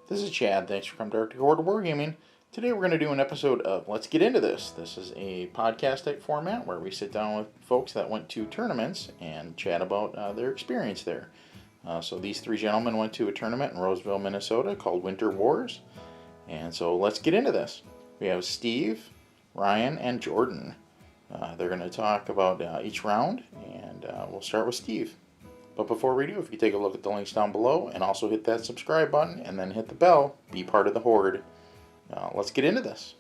This is Chad. Thanks for coming to Arctic Horde Wargaming. Today we're going to do an episode of Let's Get Into This. This is a podcast-type format where we sit down with folks that went to tournaments and chat about their experience there. So these three gentlemen went to a tournament in Roseville, Minnesota called Winter Wars. And so let's get into this. We have Steve, Ryan, and Jordan. They're going to talk about each round, and we'll start with Steve. But before we do, if you take a look at the links down below and also hit that subscribe button and then hit the bell, be part of the Horde. Let's get into this.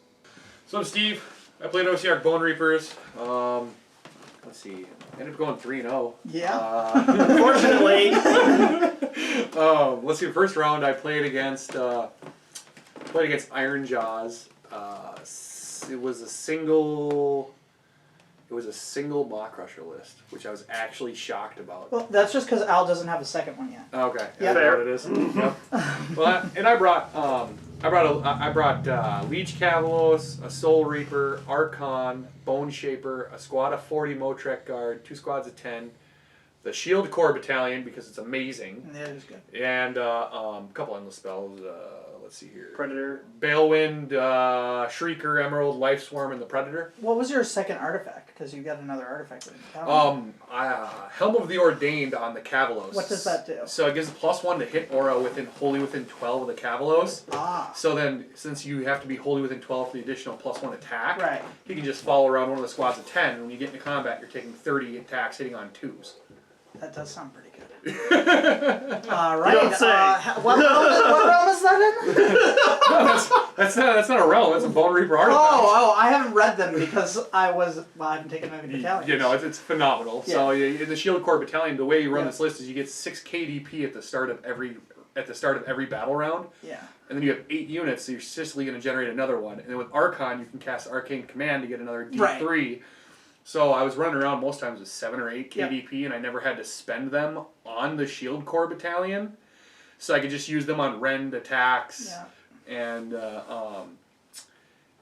So I'm Steve. I played Ossiarch Bonereapers. Let's see. Ended up going 3-0. Yeah. Unfortunately. Let's see. First round I played against Iron Jaws. It was a single Maw Crusher list, which I was actually shocked about. Well, that's just because Al doesn't have a second one yet. Okay. Yeah. There it is. Yep. Well, and I brought Leech Cavalos, a Soul Reaper, Archon, Bone Shaper, a squad of 40 Motrek Guard, 2 squads of 10, the Shield Corps Battalion because it's amazing. Yeah, it is good. And a couple endless spells. Let's see here. Predator. Balewind, Shrieker, Emerald, Life Swarm, and the Predator. What was your second artifact? Because you got another artifact. Helm of the Ordained on the Cavalos. What does that do? So it gives +1 to hit aura wholly within 12 of the Cavalos. Ah. So then, since you have to be wholly within 12 for the additional +1 attack, Right. you can just follow around one of the squads of 10. When you get into combat, you're taking 30 attacks hitting on 2s. That does sound pretty good. Right. Don't say. What realm is that in? That's not a realm. That's a Bone Reaper artifact. Oh, I haven't read them because I haven't taken any battalions. You know, it's phenomenal. Yeah. So in the Shield Corps Battalion, the way you run this list is you get 6 KDP at the start of every battle round. Yeah. And then you have 8 units, so you're statistically going to generate another one. And then with Archon, you can cast Arcane Command to get another D3. Right. So I was running around most times with 7 or 8 KDP, Yep. and I never had to spend them on the Shield Corps Battalion. So I could just use them on rend attacks. Yeah. And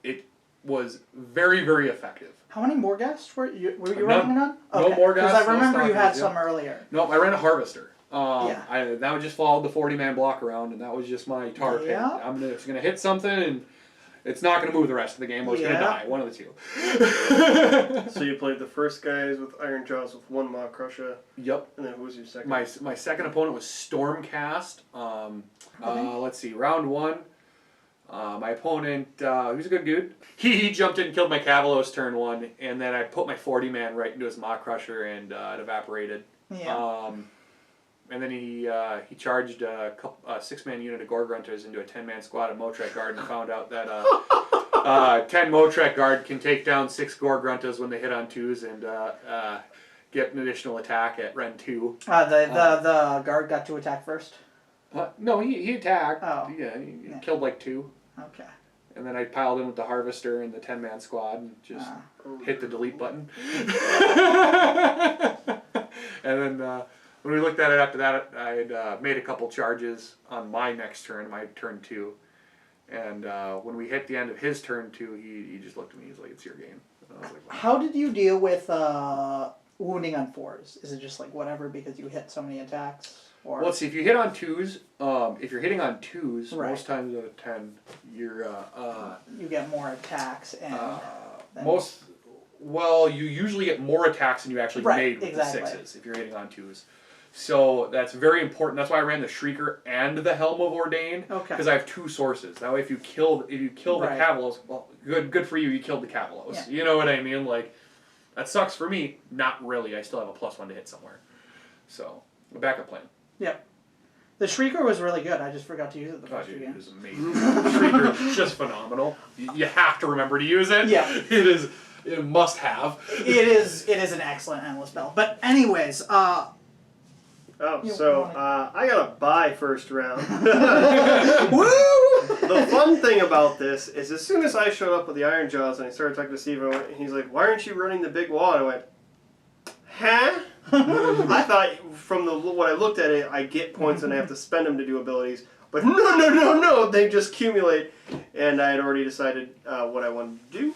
it was very, very effective. How many more guests were you None. running on? No more Because guests, I no remember you had stalkers, some earlier. No, I ran a Harvester. Yeah. That just followed the 40-man block around, and that was just my target. Yeah. I'm just gonna hit something, and it's not gonna move the rest of the game. I was gonna die. One of the two. So you played the first guys with Iron Jaws with 1 Maw Crusher. Yep. And then who was your second? My second opponent was Stormcast. Let's see. Round 1. My opponent, he was a good dude. He jumped in and killed my Cavalos turn 1, and then I put my 40-man right into his Maw Crusher, and it evaporated. Yeah. And then he charged a 6-man unit of Gore Grunters into a 10-man squad of Motrek Guard and found out that 10 Motrek Guard can take down 6 Gore Grunters when they hit on 2s and get an additional attack at Ren 2. The guard got to attack first? No, he attacked. Oh. Yeah, he killed like 2. Okay. And then I piled in with the Harvester and the 10-man squad and just hit the delete button. And then when we looked at it after that, I had made a couple charges on my next turn, my turn 2. And when we hit the end of his turn 2, he just looked at me. He's like, "It's your game." And I was like, wow. How did you deal with wounding on 4s? Is it just like whatever because you hit so many attacks? Or? Well, let's see. If you hit on 2s, if you're hitting on 2s, Right. most times out of 10, you're you get more attacks and you usually get more attacks than you actually made with the 6s if you're hitting on 2s. So that's very important. That's why I ran the Shrieker and the Helm of Ordained. Okay. Because I have 2 sources. That way, if you kill the Cavalos, well, good for you. You killed the Cavalos. Yeah. You know what I mean? Like, that sucks for me. Not really. I still have a +1 to hit somewhere. So, a backup plan. Yep. The Shrieker was really good. I just forgot to use it the first It game. was amazing. Shrieker is just phenomenal. You have to remember to use it. Yeah. It is a must have. It is an excellent endless spell. But anyways, I got a bye first round. woo! The fun thing about this is as soon as I showed up with the Iron Jaws and I started talking to Steve, and he's like, "Why aren't you running the big wall?" And I went, "Huh?" I thought from what I looked at it, I get points and I have to spend them to do abilities. But no, they just accumulate. And I had already decided what I wanted to do.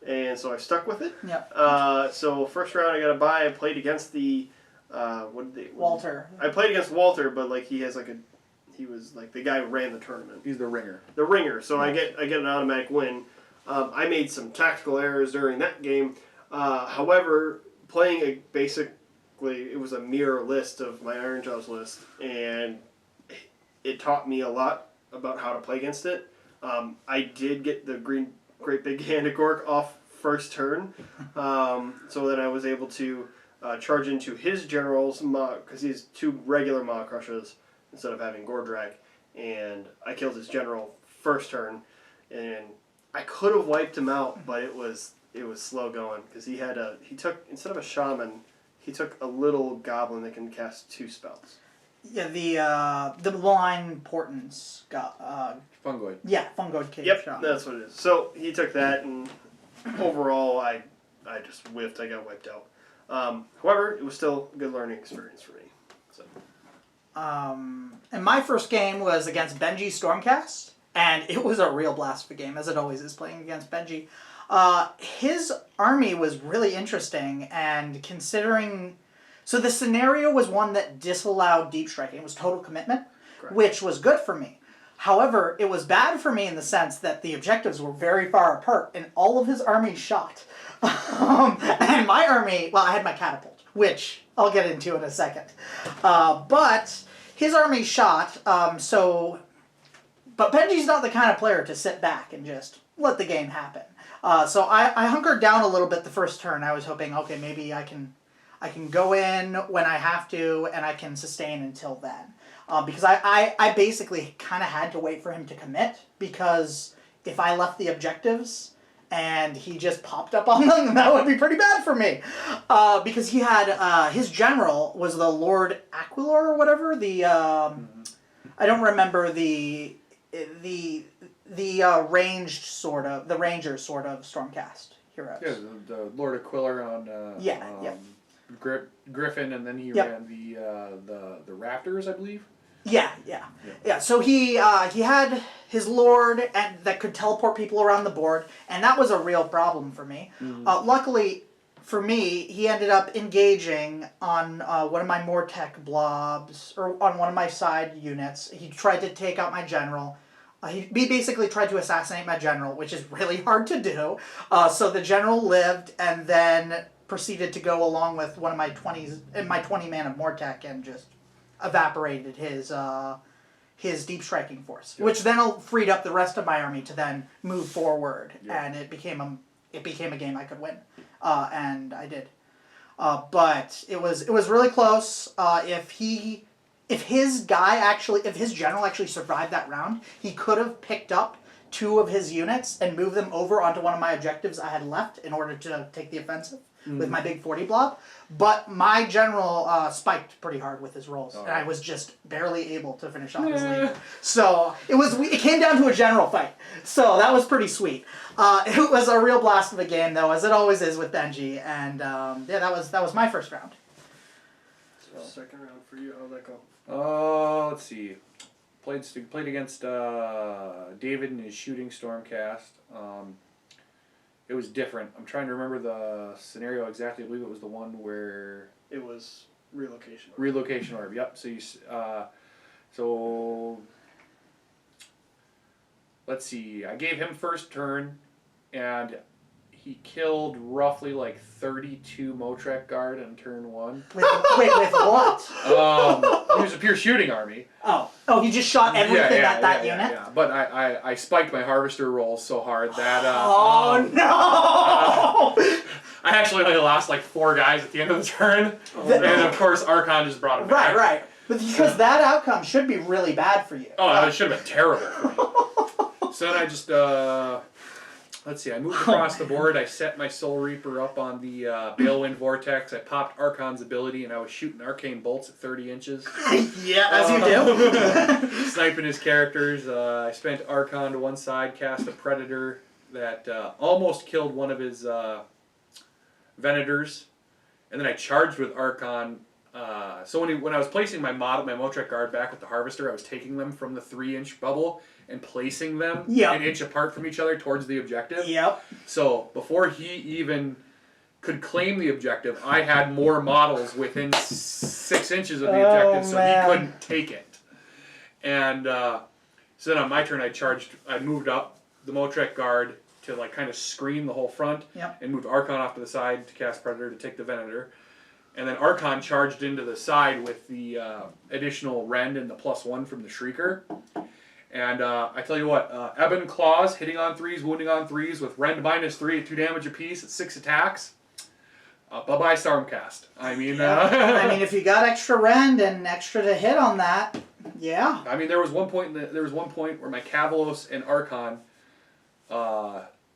And so I stuck with it. Yep. So first round I got a bye. I played against the... Walter. I played against Walter, but like he he was like the guy who ran the tournament. He's the ringer. The ringer. So I get an automatic win. I made some tactical errors during that game. However, playing it was a mirror list of my Iron Jaws list, and it taught me a lot about how to play against it. I did get the Great Big Hand Gork off first turn, so that I was able to charge into his general's because he has 2 regular Maw Crushes instead of having Gordrak, and I killed his general first turn, and I could have wiped him out, but it was slow going because he took instead of a shaman, he took a little goblin that can cast 2 spells. Yeah, the blind portents got Fungoid. Yeah, Fungoid Cave Yep, Shaman. that's what it is. So he took that, and overall, I just whiffed. I got wiped out. However, it was still a good learning experience for me. So. And my first game was against Benji Stormcast, and it was a real blast of a game, as it always is playing against Benji. His army was really interesting, and considering... So the scenario was one that disallowed deep striking. It was total commitment, Correct. which was good for me. However, it was bad for me in the sense that the objectives were very far apart, and all of his army shot. And my army, well, I had my catapult, which I'll get into in a second. But his army shot, but Benji's not the kind of player to sit back and just let the game happen. So I hunkered down a little bit the first turn. I was hoping, okay, maybe I can go in when I have to, and I can sustain until then. Because I basically kind of had to wait for him to commit, because if I left the objectives and he just popped up on them, that would be pretty bad for me. Because he had, his general was the Lord Aquilor or whatever, I don't remember the ranged sort of, the ranger sort of Stormcast heroes. Yeah, the Lord Aquilor on Griffin, and then he ran the Raptors, I believe. Yeah. So he had his lord that could teleport people around the board, and that was a real problem for me. Luckily for me, he ended up engaging on one of my Mortec blobs, or on one of my side units. He tried to take out my general. He basically tried to assassinate my general, which is really hard to do. So the general lived, and then proceeded to go along with one of my 20 man of Mortec, and just evaporated his deep striking force, which then freed up the rest of my army to then move forward, and it became a game I could win, and I did. But it was really close. If his general actually survived that round, he could have picked up 2 of his units and moved them over onto one of my objectives I had left in order to take the offensive with my big 40 blob. But my general spiked pretty hard with his rolls, and I was just barely able to finish off his lead. So it came down to a general fight. So that was pretty sweet. It was a real blast of a game, though, as it always is with Benji. And that was my first round. So second round for you. How'd that go? Let's see. Played against David in his shooting Stormcast. It was different. I'm trying to remember the scenario exactly. I believe it was the one where It was relocation. relocation orb. Yep. So let's see. I gave him first turn, and he killed roughly like 32 Motrek Guard on turn 1. With what? It was a pure shooting army. Oh, he just shot everything at that unit? Yeah. But I spiked my Harvester rolls so hard that... no! I actually only lost like 4 guys at the end of the turn. And of course, Archon just brought him back. Right. But because that outcome should be really bad for you. Oh, it should have been terrible for me. So then I just... let's see, I moved across the board. I set my Soul Reaper up on the Balewind Vortex. I popped Archon's ability, and I was shooting arcane bolts at 30 inches. Yeah, as you do. Sniping his characters. I spent Archon to one side, cast a Predator that almost killed one of his Venators. And then I charged with Archon. So when I was placing my Motrek Guard back with the Harvester, I was taking them from the 3-inch bubble and placing them an inch apart from each other towards the objective. Yep. So before he even could claim the objective, I had more models within 6 inches of the objective, so he couldn't take it. And so then on my turn, I moved up the Motrek Guard to like kind of screen the whole front, and moved Archon off to the side to cast Predator to take the Venator. And then Archon charged into the side with the additional Rend and the +1 from the Shrieker. And I tell you what, Ebon Claws hitting on 3s, wounding on 3s with Rend -3 at 2 damage apiece at 6 attacks. Bye-bye Stormcast. I mean, I mean, if you got extra Rend and extra to hit on that, yeah. I mean, there was one point where my Cavalos and Archon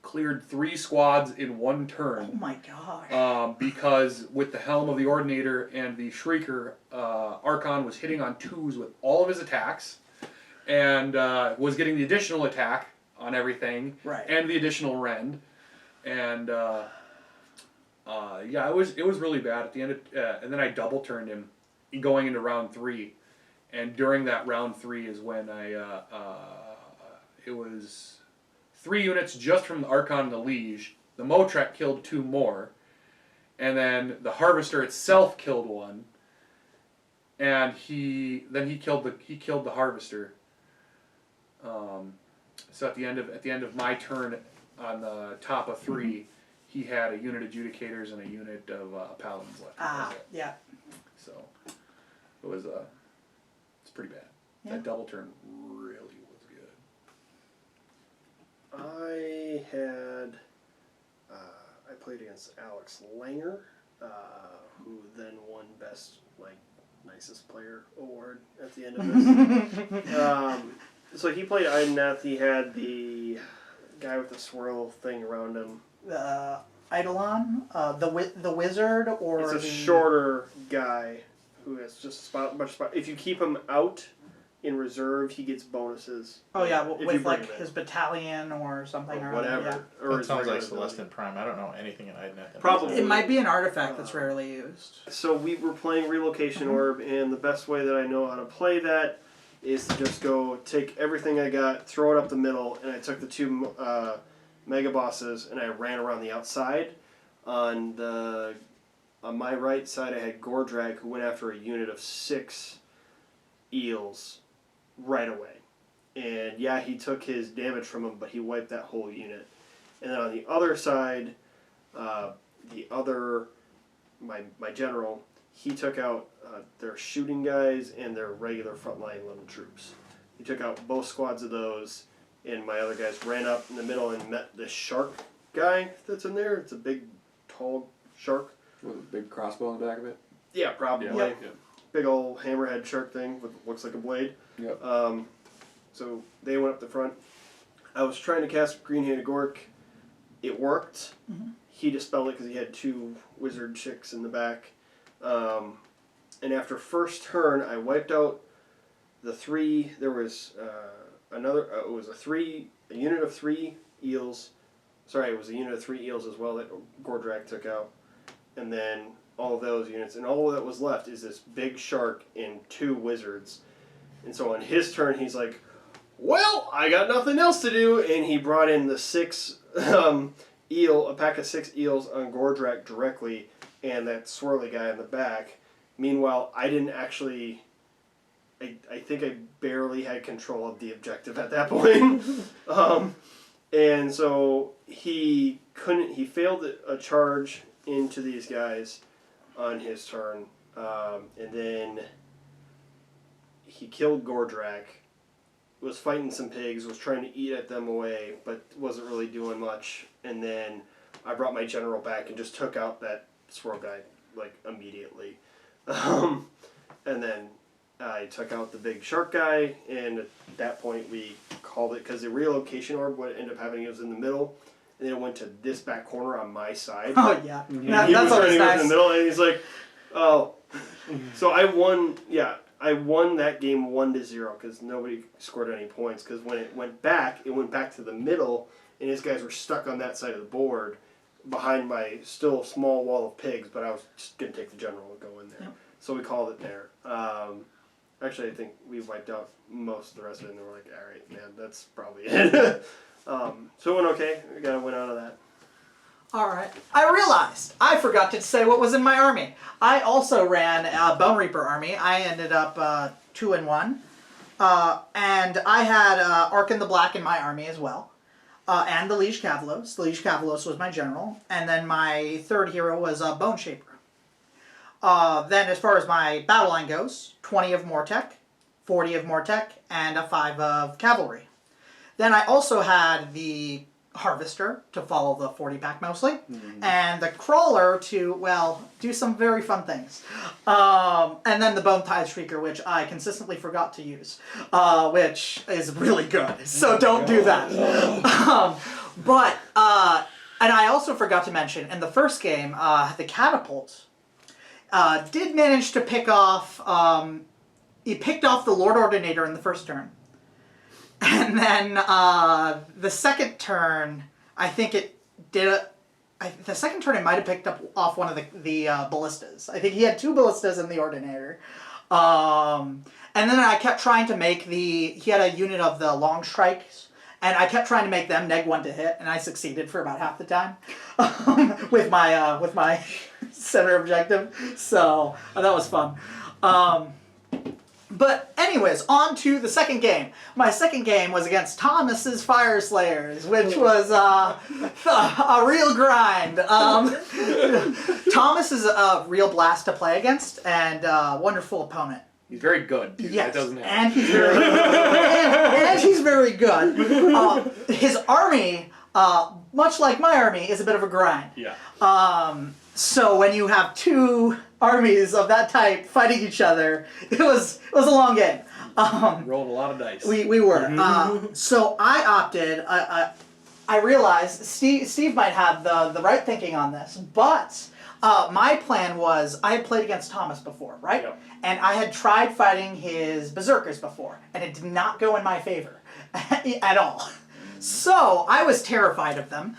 cleared 3 squads in one turn. Oh my gosh. Because with the Helm of the Ordinator and the Shrieker, Archon was hitting on 2s with all of his attacks, and was getting the additional attack on everything, right, and the additional Rend, and yeah, it was really bad at the end of, and then I double turned him going into round 3, and during that round 3 is when it was 3 units just from the Archon and the Liege. The Motrek killed 2 more, and then the Harvester itself killed 1, and he killed the Harvester. So at the end of my turn on the top of 3, he had a unit of Adjudicators and a unit of Paladins left. Yeah. So it was it's pretty bad. Yeah. That double turn really was good. I had I played against Alex Langer, who then won best nicest player award at the end of this. So he played Ideneth. He had the guy with the swirl thing around him. Eidolon, the wizard, or it's a shorter guy who has just a bunch of spot. If you keep him out in reserve, he gets bonuses. Oh yeah, with like his his battalion or something or or whatever. Yeah. Or that sounds like Celestin Prime. I don't know anything in Ideneth. Probably. It might be an artifact that's rarely used. So we were playing Relocation Orb, and the best way that I know how to play that is to just go take everything I got, throw it up the middle, and I took the 2 mega bosses and I ran around the outside. On my right side, I had Gordrag, who went after a unit of 6 eels right away. And yeah, he took his damage from him, but he wiped that whole unit. And then on the other side, my general, he took out their shooting guys and their regular frontline level troops. He took out both squads of those, and my other guys ran up in the middle and met the shark guy that's in there. It's a big, tall shark. With a big crossbow on the back of it? Yeah, probably. Yeah. Big old hammerhead shark thing with looks like a blade. Yep. So they went up the front. I was trying to cast Green-Handed Gork. It worked. Mm-hmm. He dispelled it because he had 2 wizard chicks in the back. And after first turn, I wiped out the 3. There was another. It was a unit of 3 eels. Sorry, it was a unit of 3 eels as well that Gordrag took out, and then all of those units, and all that was left is this big shark and 2 wizards. And so on his turn, he's like, "Well, I got nothing else to do," and he brought in the 6 a pack of 6 eels on Gordrag directly, and that swirly guy in the back. Meanwhile, I didn't actually. I think I barely had control of the objective at that point. And so he failed a charge into these guys on his turn. And then he killed Gordrag, was fighting some pigs, was trying to eat at them away, but wasn't really doing much. And then I brought my general back and just took out that swirl guy, immediately. And then I took out the big shark guy, and at that point we called it, because the relocation orb, what it ended up happening, it was in the middle, and then it went to this back corner on my side. Oh yeah, And that's he was always running in nice. the middle, and he's like, "Oh." So I won. Yeah, I won that game 1-0 because nobody scored any points. Because when it went back to the middle, and his guys were stuck on that side of the board, behind my still small wall of pigs. But I was just gonna take the general and go in there. Yep. So we called it there. Actually, I think we wiped out most of the rest of it, and they were like, "All right, man, that's probably it." So it went okay. We got a win out of that. Alright. I realized I forgot to say what was in my army. I also ran a Bonereaper army. I ended up 2-1. And I had Ark in the Black in my army as well. And the Liege Cavalos. The Liege Cavalos was my general. And then my third hero was Bone Shaper. Then as far as my battle line goes, 20 of Mortec, 40 of Mortec, and a 5 of Cavalry. Then I also had the Harvester to follow the 40 pack mostly, and the Crawler to, well, do some very fun things. And then the Bone Tithe Shrieker, which I consistently forgot to use, which is really good, so don't do that. And I also forgot to mention, in the first game, the Catapult did manage to pick off, he picked off the Lord Ordinator in the first turn. And then the second turn, I think it did. The second turn, it might have picked up off one of the ballistas. I think he had 2 ballistas in the Ordinator. And then I kept trying to make he had a unit of the Long Strikes, and I kept trying to make them neg 1 to hit, and I succeeded for about half the time with my center objective. So that was fun. But anyways, on to the second game. My second game was against Thomas's Fire Slayers, which was a real grind. Thomas is a real blast to play against, and a wonderful opponent. He's very good. Yes, that doesn't and he's very and he's very good. His army, much like my army, is a bit of a grind. Yeah. So when you have 2 armies of that type fighting each other, it was a long game. Rolled a lot of dice. We were. So I opted. I realized Steve might have the right thinking on this, but my plan was I had played against Thomas before, right? Yep. And I had tried fighting his berserkers before, and it did not go in my favor at all. So I was terrified of them.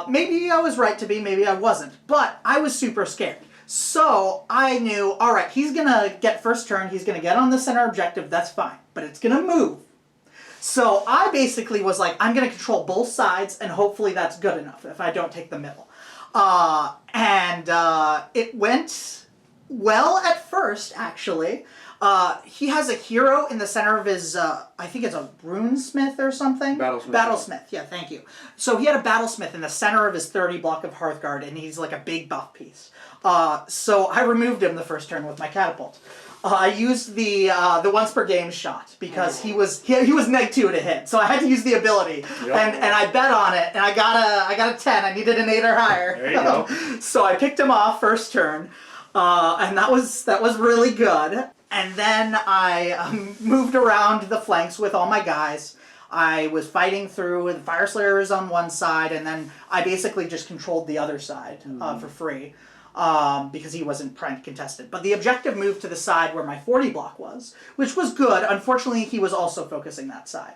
Maybe I was right to be, maybe I wasn't, but I was super scared. So I knew, all right, he's going to get first turn, he's going to get on the center objective, that's fine, but it's going to move. So I basically was like, I'm going to control both sides, and hopefully that's good enough if I don't take the middle. It went well at first, actually. He has a hero in the center of his, I think it's a runesmith or something? Battlesmith. Battlesmith, yeah, thank you. So he had a battlesmith in the center of his 30 block of Hearthguard, and he's like a big buff piece. So I removed him the first turn with my catapult. I used the once per game shot because he was neg 2 to hit, so I had to use the ability, and I bet on it, and I got a 10. I needed an 8 or higher. There you go. So I picked him off first turn, and that was really good. And then I moved around the flanks with all my guys. I was fighting through with Fire Slayers on one side, and then I basically just controlled the other side for free because he wasn't trying to contest it. But the objective moved to the side where my 40 block was, which was good. Unfortunately, he was also focusing that side.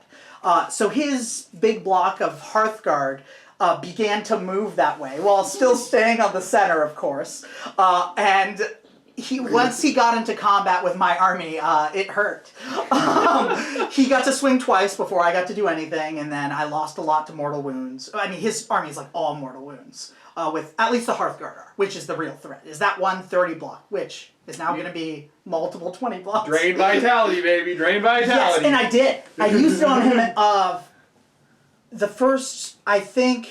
So his big block of Hearthguard began to move that way, while still staying on the center, of course. And once he got into combat with my army, it hurt. He got to swing twice before I got to do anything, and then I lost a lot to mortal wounds. I mean, his army is like all mortal wounds, with at least the Hearthguard, which is the real threat. Is that 130 block, which is now going to be multiple 20 blocks. Drain vitality, baby. Drain vitality. Yes, and I did. I used it on him the first, I think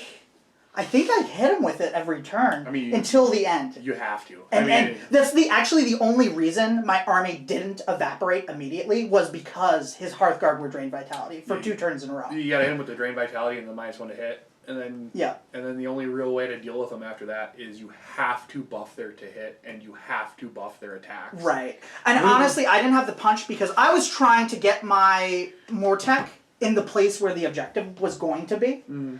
I hit him with it every turn until the end. You have to. And that's actually the only reason my army didn't evaporate immediately was because his Hearthguard were drained vitality for 2 turns in a row. You gotta hit him with the drain vitality and the -1 to hit. And then and then the only real way to deal with them after that is you have to buff their to hit and you have to buff their attacks. Right. And honestly, I didn't have the punch because I was trying to get my Mortec in the place where the objective was going to be. And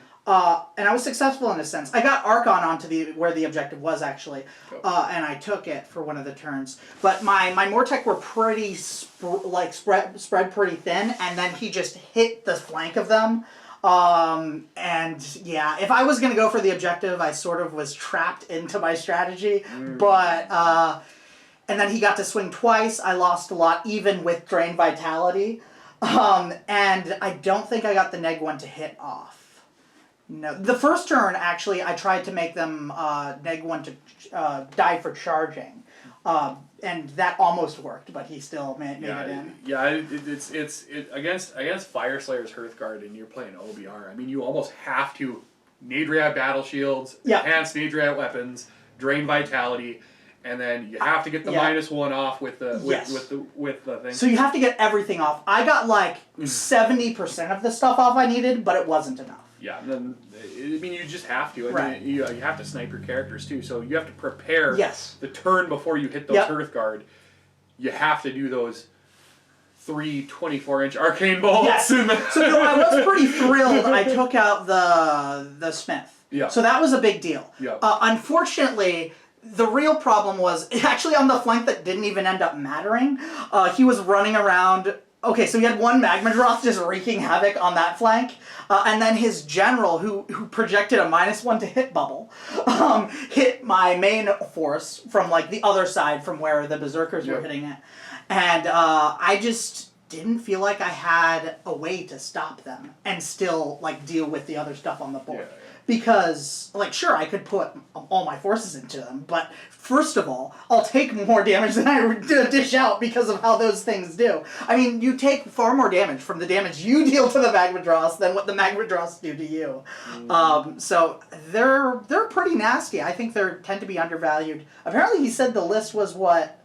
I was successful in a sense. I got Archon onto where the objective was actually, and I took it for one of the turns. But my Mortec were pretty spread pretty thin, and then he just hit the flank of them. And yeah, if I was gonna go for the objective, I sort of was trapped into my strategy. But and then he got to swing twice. I lost a lot, even with drain vitality. And I don't think I got the neg 1 to hit off. No, the first turn, actually, I tried to make them neg 1 to die for charging. And that almost worked, but he still made it in. Yeah, it's against Fire Slayer's Hearthguard, and you're playing OBR. I mean, you almost have to Nade-Rat battle shields, enhance Nade-Rat weapons, drain vitality, and then you have to get the -1 off with the thing. So you have to get everything off. I got like 70% of the stuff off I needed, but it wasn't enough. Yeah, and then I mean you just have to. I mean, you have to snipe your characters too, so you have to prepare the turn before you hit those Hearthguard. You have to do those 3 24-inch arcane bolts. Yes. So I was pretty thrilled. I took out the Smith. Yeah. So that was a big deal. Yeah. Unfortunately, the real problem was actually on the flank that didn't even end up mattering. He was running around. Okay, so he had one Magmadroth just wreaking havoc on that flank, and then his general, who projected a -1 to hit bubble, hit my main force from like the other side from where the Berserkers were hitting it, and I just didn't feel like I had a way to stop them and still like deal with the other stuff on the board. Because, like, sure, I could put all my forces into them, but first of all, I'll take more damage than I dish out because of how those things do. I mean, you take far more damage from the damage you deal to the Magmadroths than what the Magmadroths do to you. So they're pretty nasty. I think they tend to be undervalued. Apparently, he said the list was what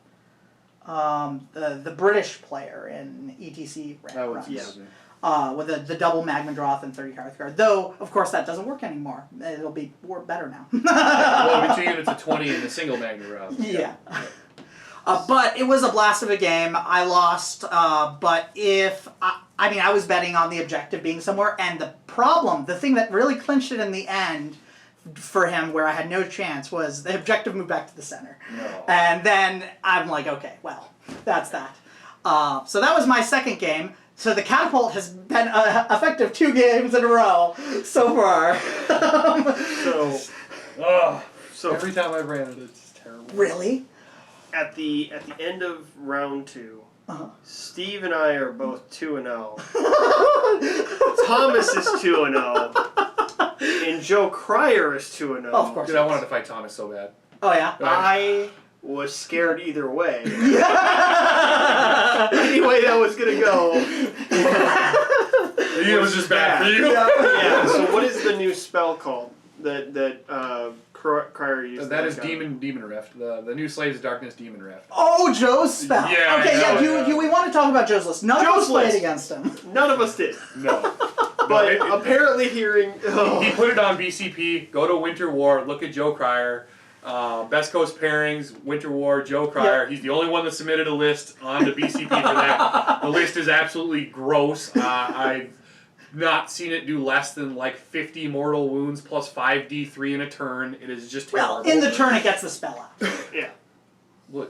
the British player in ETC runs. With the double Magmadroth and 30 Hearthguard. Though, of course, that doesn't work anymore. It'll be better now. Well, between it's a 20 and a single Magmadroth. Yeah. But it was a blast of a game. I lost, but I was betting on the objective being somewhere, and the thing that really clinched it in the end for him, where I had no chance, was the objective moved back to the center. No. And then I'm like, okay, well, that's that. So that was my second game. So the catapult has been effective 2 games in a row so far. So every time I ran it, it's terrible. Really? At the end of round 2, Steve and I are both 2-0. Thomas is 2-0, and Joe Cryer is 2-0. Oh, of course. Dude, I wanted to fight Thomas so bad. Oh yeah. I was scared either way. Any way that was gonna go. It was just bad for you. Yeah. So what is the new spell called that Cryer used? That is Demon Rift. The new Slaves of Darkness Demon Rift. Oh, Joe's spell. Yeah. Okay. Do we want to talk about Joe's list? None of us played against him. None of us did. No. But apparently hearing he put it on BCP. Go to Winter War. Look at Joe Cryer. Best Coast pairings, Winter War, Joe Cryer. He's the only one that submitted a list onto BCP for that. The list is absolutely gross. I've not seen it do less than like 50 mortal wounds plus 5d3 in a turn. It is just terrible. Well, in the turn it gets the spell out. Yeah. Well,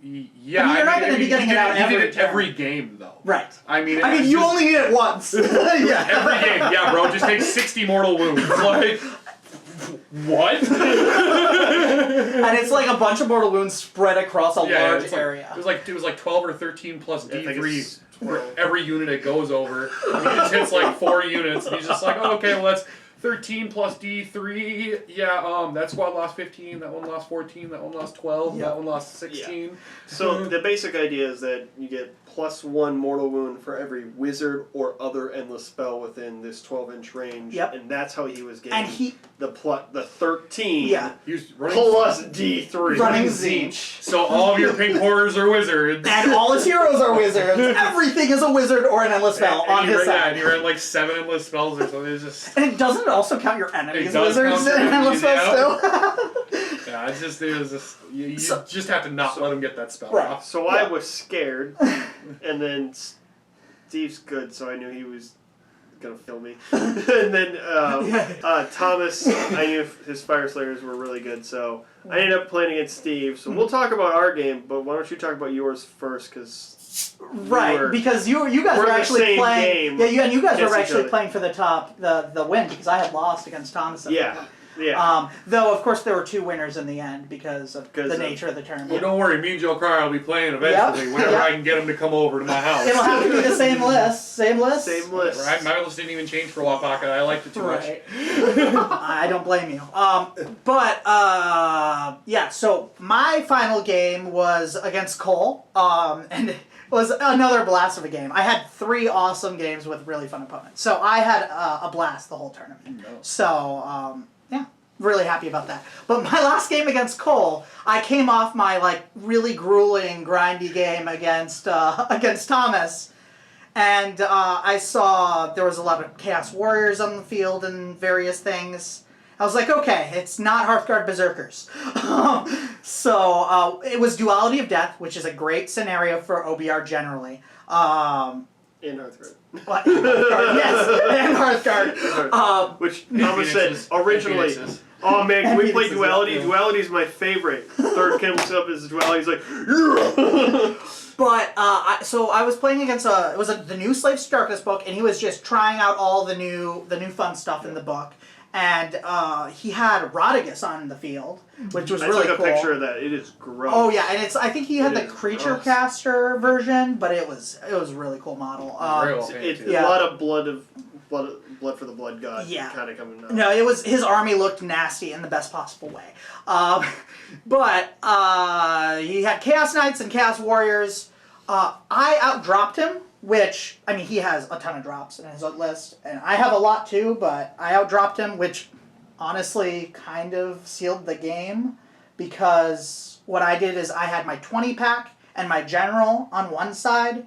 you're not going to be getting it out every game though. Right. I mean, you only need it once. Yeah. Every game, yeah, bro. Just take 60 mortal wounds. Like. What? And it's like a bunch of mortal wounds spread across a large area. It was like 12 or 13 plus D3 for every unit it goes over. He just hits like 4 units, and he's just like, oh, okay, well that's 13 plus D3. Yeah, that squad lost 15. That one lost 14. That one lost 12. That one lost 16. Yeah. So the basic idea is that you get +1 mortal wound for every wizard or other endless spell within this 12-inch range. Yep. And that's how he was getting and the 13 He was running plus D3. Running Tzeentch. So all of your pink horrors are wizards. And all his heroes are wizards. Everything is a wizard or an endless spell on his side. Yeah, and he ran like 7 endless spells or something. It's just... And it doesn't also count your enemies' does wizards count and endless spells too. Yeah, it was just you just have to not let him get that spell off. So I was scared, and then Steve's good, so I knew he was gonna kill me. And then Thomas, I knew his Fire Slayers were really good, so I ended up playing against Steve. So we'll talk about our game, but why don't you talk about yours first? Because because you guys were actually playing. Game you guys were actually playing for the win because I had lost against Thomas. Yeah. Yeah. Though, of course, there were 2 winners in the end because of the nature of the tournament. Well, don't worry. Me and Joe Carr will be playing eventually whenever I can get him to come over to my house. It'll have to be the same list. Same list? Same list. Right? My list didn't even change for Wapaka. I liked it too much. I don't blame you. Yeah, so my final game was against Cole, and it was another blast of a game. I had 3 awesome games with really fun opponents. So I had a blast the whole tournament. So, yeah, really happy about that. But my last game against Cole, I came off my, like, really grueling, grindy game against Thomas. And I saw there was a lot of Chaos Warriors on the field and various things. I was like, okay, it's not Hearthguard Berserkers. So it was Duality of Death, which is a great scenario for OBR generally. In Hearthguard. What? Yes, and Hearthguard. Which Thomas said originally. Oh man, can we play Duality? Duality is my favorite. Third comes up as Duality. He's like, yeah! But so I was playing against the new Slaves to Darkness book, and he was just trying out all the new fun stuff in the book. And he had Rodigus on the field, which was really cool. I took a picture of that. It is gross. Oh yeah, and I think he had the Creature Caster version, but it was a really cool model. It's a lot of blood for the blood god. Yeah. Kind of coming out. No, his army looked nasty in the best possible way. But he had Chaos Knights and Chaos Warriors. I outdropped him. Which, I mean, he has a ton of drops in his list, and I have a lot too, but I outdropped him, which honestly kind of sealed the game, because what I did is I had my 20-pack and my general on one side,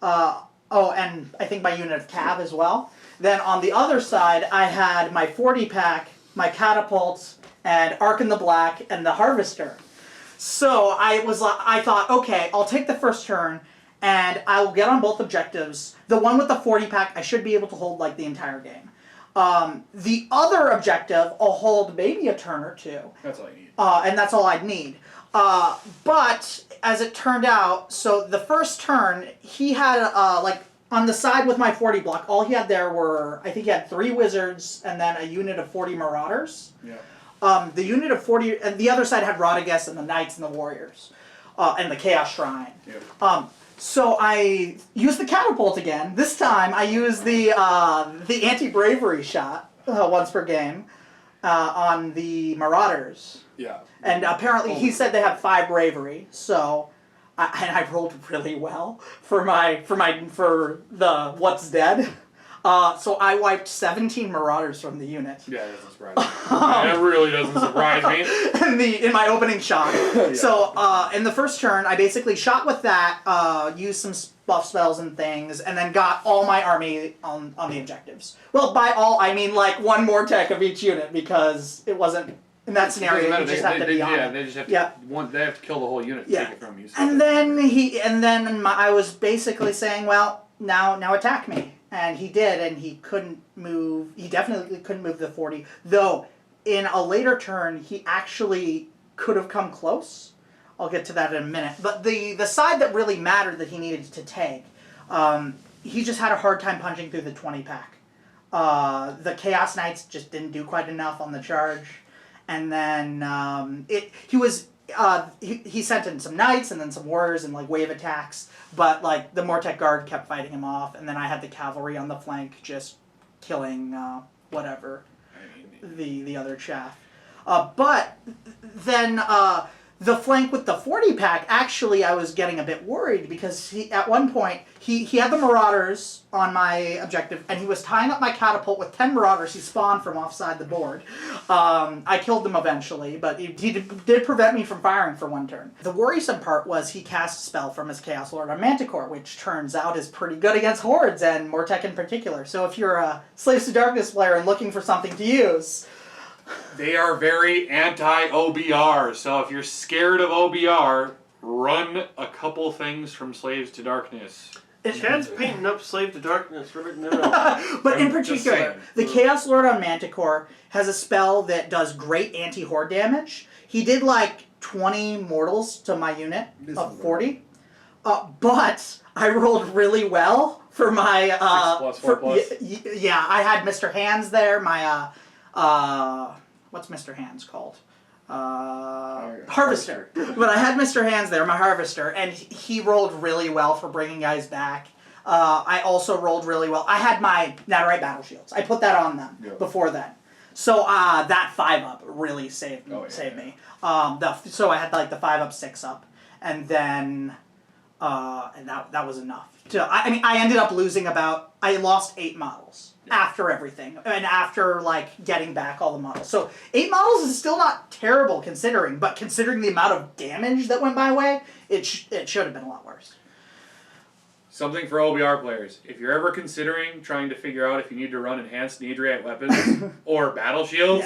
and I think my unit of cav as well. Then on the other side, I had my 40-pack, my catapults, and Arc in the Black, and the Harvester. So I thought, okay, I'll take the first turn, and I will get on both objectives. The one with the 40-pack, I should be able to hold like the entire game. The other objective, I'll hold maybe a turn or 2. That's all you need. And that's all I'd need. But as it turned out, so the first turn, he had like on the side with my 40 block, all he had there were, I think he had 3 wizards and then a unit of 40 marauders. Yeah. The unit of 40, and the other side had Rodigus and the Knights and the Warriors, and the Chaos Shrine. Yeah. So I used the catapult again. This time I used the anti-bravery shot once per game on the Marauders. Yeah. And apparently he said they have 5 bravery. So I rolled really well for the what's dead. So I wiped 17 Marauders from the unit. Yeah, that doesn't surprise me. That really doesn't surprise me. In my opening shot. Yeah. So in the first turn, I basically shot with that, used some buff spells and things, and then got all my army on the objectives. Well, by all, I mean like 1 more tech of each unit, because it wasn't, in that scenario, you just have to be on it. They just have to, they have to kill the whole unit to take it from you. So And then I was basically saying, well, now attack me. And he did, and he couldn't move. He definitely couldn't move the 40. Though, in a later turn, he actually could have come close. I'll get to that in a minute. But the side that really mattered that he needed to take, he just had a hard time punching through the 20-pack. The Chaos Knights just didn't do quite enough on the charge. And then he sent in some Knights and then some Warriors and like wave attacks. But like the Mortek Guard kept fighting him off, and then I had the cavalry on the flank just killing the other chaff. But then the flank with the 40-pack, actually I was getting a bit worried, because at one point he had the Marauders on my objective, and he was tying up my catapult with 10 Marauders he spawned from offside the board. I killed them eventually, but he did prevent me from firing for 1 turn. The worrisome part was he cast a spell from his Chaos Lord on Manticore, which turns out is pretty good against Hordes, and Mortek in particular. So if you're a Slaves to Darkness player and looking for something to use... They are very anti-OBR, so if you're scared of OBR, run a couple things from Slaves to Darkness. Chad's painting up Slave to Darkness right now. But in particular, the Chaos Lord on Manticore has a spell that does great anti-horde damage. He did like 20 mortals to my unit of 40. But I rolled really well for my... 6+, 4+. Yeah, I had Mr. Hands there, my... what's Mr. Hands called? Harvester. But I had Mr. Hands there, my Harvester, and he rolled really well for bringing guys back. I also rolled really well. I had my Netherite Battle Shields. I put that on them before then. So that 5-up really saved me. So I had like the 5-up, 6-up, and then and that was enough. I ended up losing I lost 8 models after everything, and after like getting back all the models. So 8 models is still not terrible but considering the amount of damage that went my way, it should have been a lot worse. Something for OBR players. If you're ever considering trying to figure out if you need to run enhanced Needriite weapons or battle shields,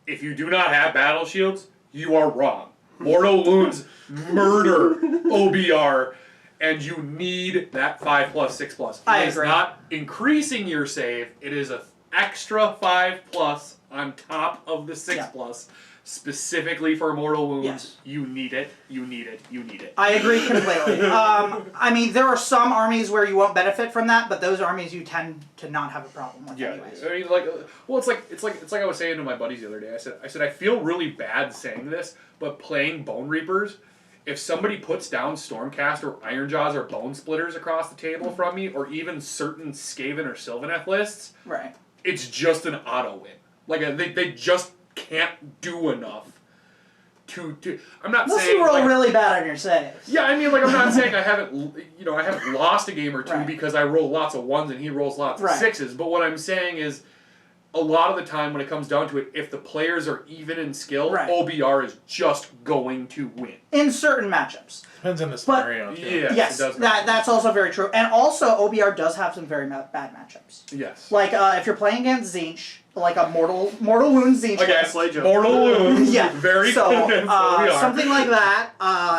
if you do not have battle shields, you are wrong. Mortal Wounds murder OBR, and you need that 5+, 6+. I It is agree. not increasing your save. It is an extra 5+ on top of the 6+. Specifically for Mortal Wounds, Yes. you need it, you need it, you need it. I agree completely. There are some armies where you won't benefit from that, but those armies you tend to not have a problem with anyways. I mean, it's like I was saying to my buddies the other day. I said I feel really bad saying this, but playing Bonereapers, if somebody puts down Stormcast or Ironjaws or Bone Splitters across the table from me, or even certain Skaven or Sylvaneth lists, Right. it's just an auto win. Like they just can't do enough to. I'm not Unless saying you roll like, really bad on your saves. Yeah, I mean, like I'm not saying I haven't lost a game or two Right. because I roll lots of 1s and he rolls lots of Right. 6s. But what I'm saying is, a lot of the time when it comes down to it, if the players are even in skill, Right. OBR is just going to win. In certain matchups. Depends on the scenario. too. Yes, it does. that's also very true. And also, OBR does have some very bad matchups. Yes. Like, if you're playing against Tzeentch, like a Mortal Wounds Tzeentch. Again, Slay jump. Mortal Wounds. Yeah. Very so, good against OBR. something like that,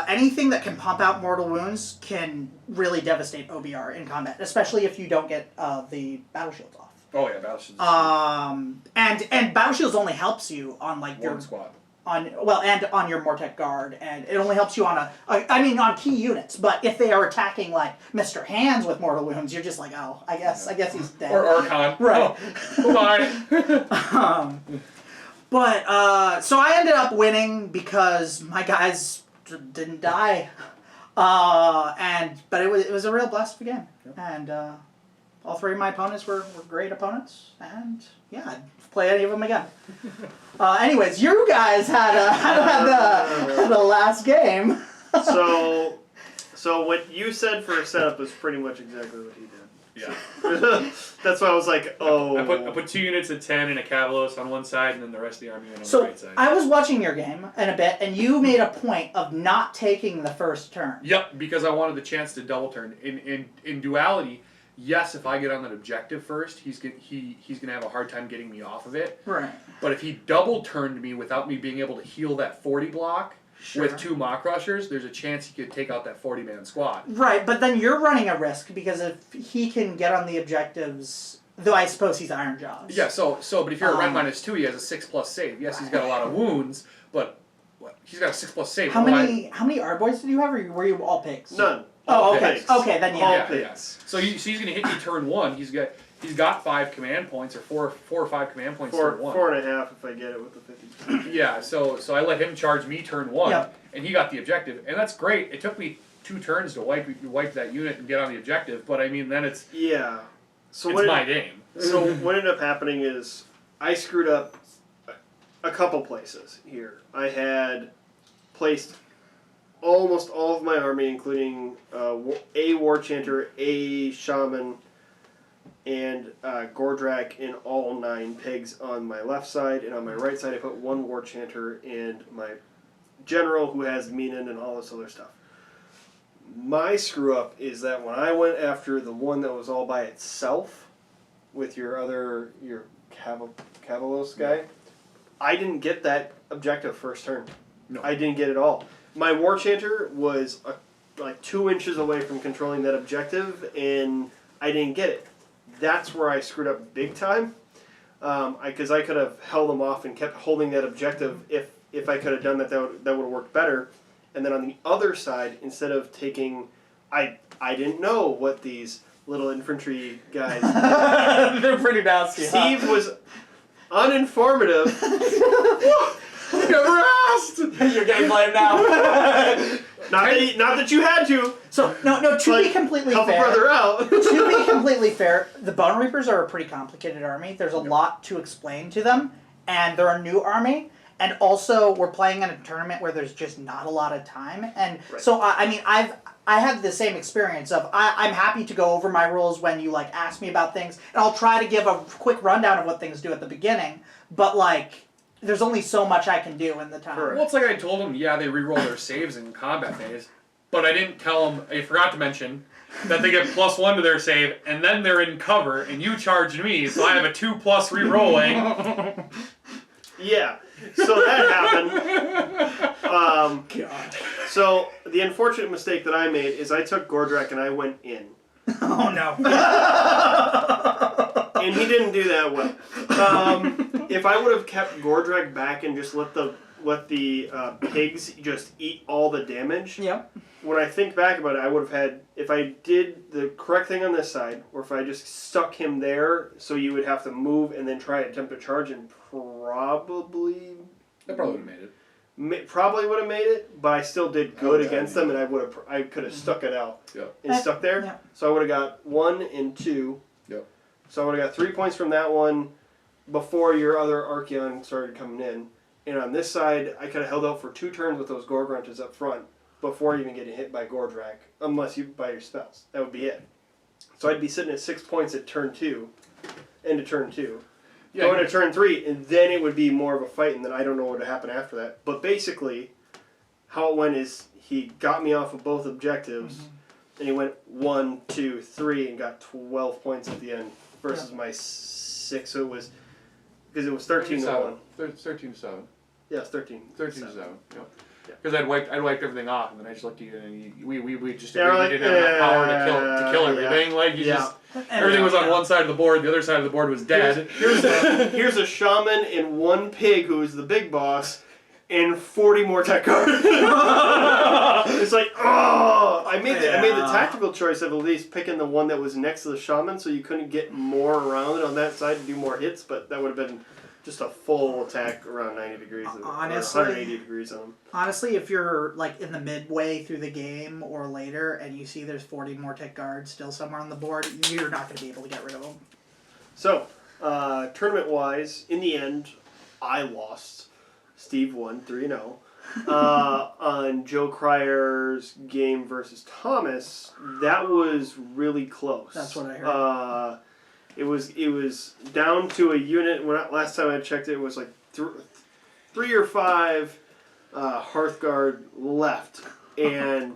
anything that can pump out Mortal Wounds can really devastate OBR in combat, especially if you don't get the Battle Shields off. Oh yeah, Battle Shields. And Battle Shields only helps you on like Warm your Squad. and on your Mortec Guard, and it only helps you on on key units. But if they are attacking like Mr. Hands with Mortal Wounds, you're just like, oh, I guess he's dead. Or Archon. Right. Oh, bye. But so I ended up winning because my guys didn't die, but it was a real blessed game, and all 3 of my opponents were great opponents, and yeah, I'd play any of them again. Anyways, you guys had the last game. So what you said for a setup was pretty much exactly what he did. Yeah. That's why I was like, oh. I put 2 units of 10 and a Cavalos on one side, and then the rest of the army went on the So right side. I was watching your game in a bit, and you made a point of not taking the first turn. Yep, because I wanted the chance to double turn. In duality, yes, if I get on that objective first, he's gonna have a hard time getting me off of it. Right. But if he double turned me without me being able to heal that 40 block Sure. with 2 Mock Rushers, there's a chance he could take out that 40-man squad. Right, but then you're running a risk because if he can get on the objectives, though I suppose he's Ironjaws. Yeah, but if you're a red -2, he has a 6+ save. Yes, he's got a lot of wounds, but he's got a 6+ save. How many Arboys did you have, or were you all pigs? None. Oh, okay. Pigs. Okay, then yeah. All Yeah, pigs. yeah. So he's gonna hit you turn 1. He's got 5 command points, or 4 or 5 command points turn 1. 4.5 if I get it with the 50. Yeah, so I let him charge me turn 1, Yep. and he got the objective, and that's great. It took me 2 turns to wipe that unit and get on the objective, but I mean then it's So my game. So what ended up happening is I screwed up a couple places here. I had placed almost all of my army, including a War Chanter, a Shaman, and Gordrak, in all 9 pigs on my left side, and on my right side I put 1 War Chanter and my General who has Meenan and all this other stuff. My screw up is that when I went after the one that was all by itself with your Cavalos guy, I didn't get that objective first turn. No. I didn't get it all. My War Chanter was like 2 inches away from controlling that objective, and I didn't get it. That's where I screwed up big time, because I could have held them off and kept holding that objective. If I could have done that, that would have worked better. And then on the other side, instead of taking, I didn't know what these little infantry guys. They're pretty nasty. Steve was uninformative. Never asked. You're getting blamed now. Not that you had to. So no. To be completely help fair, a brother out. to be completely fair, the Bonereapers are a pretty complicated army. There's a lot to explain to them, and they're a new army. And also, we're playing in a tournament where there's just not a lot of time, and so I mean, I have the same experience of I'm happy to go over my rules when you like ask me about things, and I'll try to give a quick rundown of what things do at the beginning. But like, there's only so much I can do in the time. Well, it's like I told them, yeah, they re-roll their saves in combat phase, but I didn't tell them. I forgot to mention that they get +1 to their save, and then they're in cover, and you charged me, so I have a 2+ re-rolling. Yeah. So that happened. God. So the unfortunate mistake that I made is I took Gordrak and I went in. Oh no. And he didn't do that well. If I would have kept Gordrak back and just let the pigs just eat all the damage. Yep. When I think back about it, I would have had, if I did the correct thing on this side, or if I just stuck him there, so you would have to move and then try to attempt to charge, and probably... That probably would have made it. Probably would have made it, but I still did good against them, and I could have stuck it out and stuck there. Yeah. So I would have got 1 and 2. Yep. So I would have got 3 points from that one before your other Archeon started coming in. And on this side, I could have held out for 2 turns with those Gorgrunters up front before even getting hit by Gordrak, unless you buy your spells. That would be it. So I'd be sitting at 6 points at turn 2, into turn 2. Yeah, Going to turn 3, and then it would be more of a fight, and then I don't know what would happen after that. But basically, how it went is he got me off of both objectives, and he went 1, 2, 3, and got 12 points at the end versus my 6. So it was, because it was 13 to 1. 13 to 7. Yeah, it's 13. 13 to 7. Yep. Because I'd wiped everything off, and then I just looked at you, and we just Yeah, agreed we didn't have enough power to kill everything. Like you just everything was on one side of the board, the other side of the board was dead. Here's a shaman and 1 pig who is the big boss, and 40 more tech cards. It's like, oh! I made the tactical choice of at least picking the one that was next to the shaman, so you couldn't get more around it on that side to do more hits, but that would have been just a full attack around 90 degrees, Honestly, or 180 degrees on them. Honestly, if you're like in the midway through the game or later and you see there's 40 more tech guards still somewhere on the board, you're not going to be able to get rid of them. So, tournament-wise, in the end, I lost. Steve won 3-0. On Joe Cryer's game versus Thomas, that was really close. That's what I heard. It was down to a unit. Last time I checked, it was like 3 or 5 Hearthguard left, and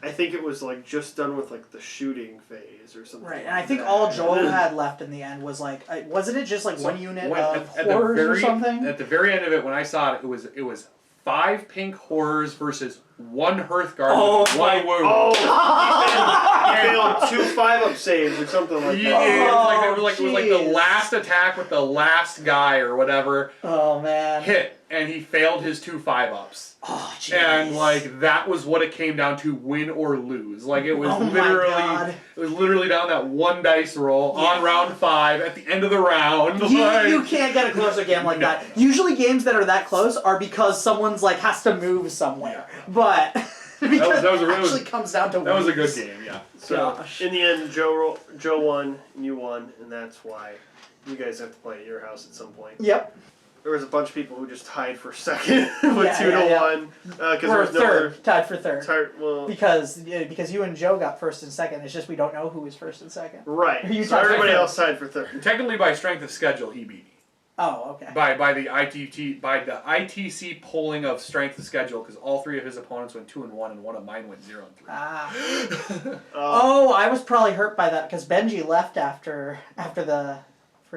I think it was like just done with like the shooting phase or something. Right, and I think all Joel had left in the end was like, wasn't it just like one unit of horrors or something? At the very end of it, when I saw it, it was 5 pink horrors versus 1 Hearthguard with 1 wound. He failed 2 5-up saves or something like that. Yeah, it was like the last attack with the last guy or whatever. Oh man. Hit, and he failed his 2 5-ups. Oh jeez. And like that was what it came down to, win or lose. Like it was literally down that 1 dice roll on round 5 at the end of the round. You can't get a closer game like that. Usually games that are that close are because someone's like has to move somewhere. But because that was it actually comes down to that was a good game, yeah. So in the end, Joe won, and you won, and that's why you guys have to play at your house at some point. Yep. There was a bunch of people who just tied for second with 2 to 1 because there was third, tied for third. Well, because you and Joe got first and second. It's just we don't know who was first and second. Right. You so everybody else tied for third. Technically, by strength of schedule, he beat me. Oh, okay. By the ITC polling of strength of schedule, because all 3 of his opponents went 2 and 1, and one of mine went 0 and 3. I was probably hurt by that because Benji left for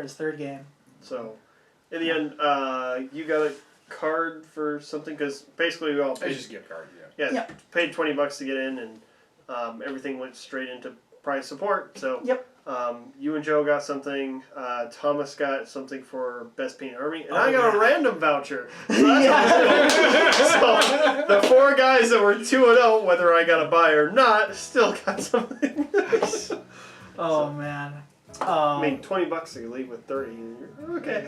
his third game. So, in the end, you got a card for something because basically we all paid. It's just a gift card, yeah. Paid $20 to get in, and everything went straight into prize support. So. Yep. You and Joe got something. Thomas got something for Best Painted Army, and I got a random voucher. So, so the 4 guys that were 2-0, whether I got a buy or not, still got something. Oh man. I mean, $20 you leave with 30. And you're okay.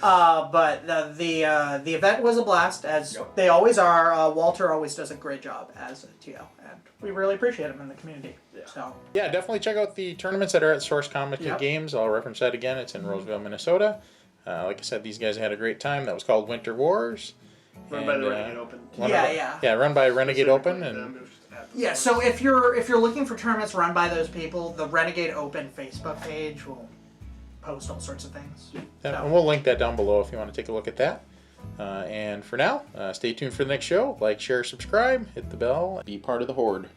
But the event was a blast, as they always are. Walter always does a great job as a TL, and we really appreciate him in the community. Yeah. So Yeah, definitely check out the tournaments that are at Source Comic Games. I'll reference that again. It's in Roseville, Minnesota. Like I said, these guys had a great time. That was called Winter Wars. Run by the Renegade Open. Yeah, run by Renegade Open. And yeah, so if you're looking for tournaments run by those people, the Renegade Open Facebook page will post all sorts of things. Yeah, and we'll link that down below if you want to take a look at that. And for now, stay tuned for the next show. Like, share, subscribe, hit the bell, be part of the Horde.